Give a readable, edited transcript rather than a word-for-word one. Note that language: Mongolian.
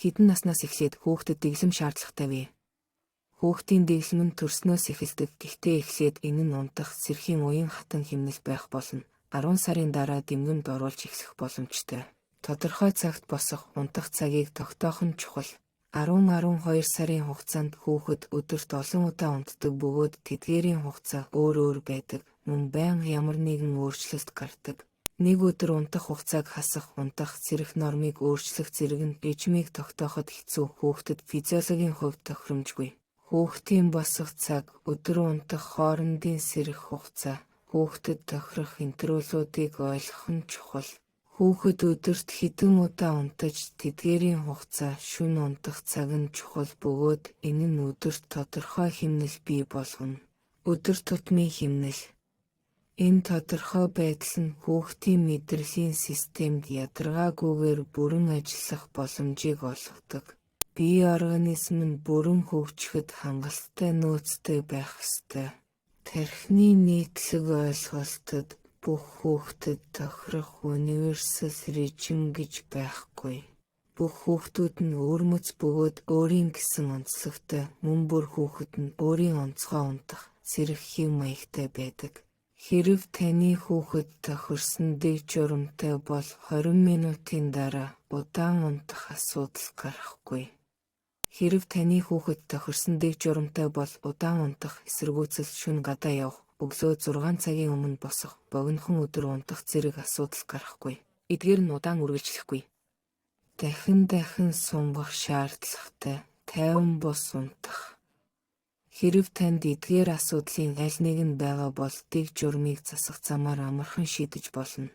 Хэдэн наснаас эхлээд хүүхдэд дэглэм шаардлагатай вэ? Хүүхдийн дэглэм нь төрснөөс эхэлдэг. Гэхдээ эхлээд энэ нь унтах, сэрхийн уян хатан хэмнэл байх болно. 10 сарын дараа дэмгэмд оруулж эхлэх боломжтой. Тодорхой цагт босох, унтах цагийг тогтоох нь чухал. 10-12 сарын хугацаанд хүүхэд өдөрт олон удаа унтдаг бөгөөд тэдгээрийн хугацаа өөр байдаг. Мөн байнга ямар нэгэн өөрчлөлт гардаг. Нэг өдөр унтах хугацааг хасах, унтах, сэрэх нормыг өөрчлөх зэрэг нь режимийг тогтооход хэцүү. Хүүхдэд физиологийн хувьд тохиромжгүй. Хүүхдийн босох цаг, өдөр унтах хоорондын сэрэх хугацаа, хүүхдэд тохирох интервалуудыг ойлгох нь чухал. Хүүхэд өдөрт хэдэн удаа унтаж, тэдгээрийн хугацаа, шөнө унтах цаг нь чухал бөгөөд энэ нь өдөрт тодорхой хэмнэл бий болгоно. Өдөр тутмын хэмнэл. Энэ тодорхой байдал нь хүүхдийн мэдрэлийн системд ядаргаагүйгээр бүрэн ажиллах боломжийг олгодог. Бие организм нь бүрэн хөгжихэд хангалттай нөөцтэй байх ёстой. Тархины нийтлэг ойлголтод бүх хүүхдэд тохирох универсал режим гэж байхгүй. Бүх хүүхдүүд нь өөрмөц бөгөөд өөрийн гэсэн онцлогтой, мөн бүр хүүхэд нь өөрийн онцгой унтах, сэрэх хэв маягтай байдаг. Хэрэв таны хүүхэд тохирсон дэг журамтай бол 20 минутын дараа удаан унтах асуудал гарахгүй. Хэрэв таны хүүхэд тохирсон дэг журамтай бол удаан унтах, эсэргүүцэл шөнө гадаа явах, өглөө 6 цагийн өмнө босох, богинохон өдөр унтах зэрэг асуудал гарахгүй. Эдгээр нь удаан үргэлжлэхгүй. Дахин сунгах шаардлагатай, тайван бус унтах. Хэрэв танд эдгээр асуудлын аль нэг нь байгаа бол дэг журмыг засах замаар амархан шийдэж болно.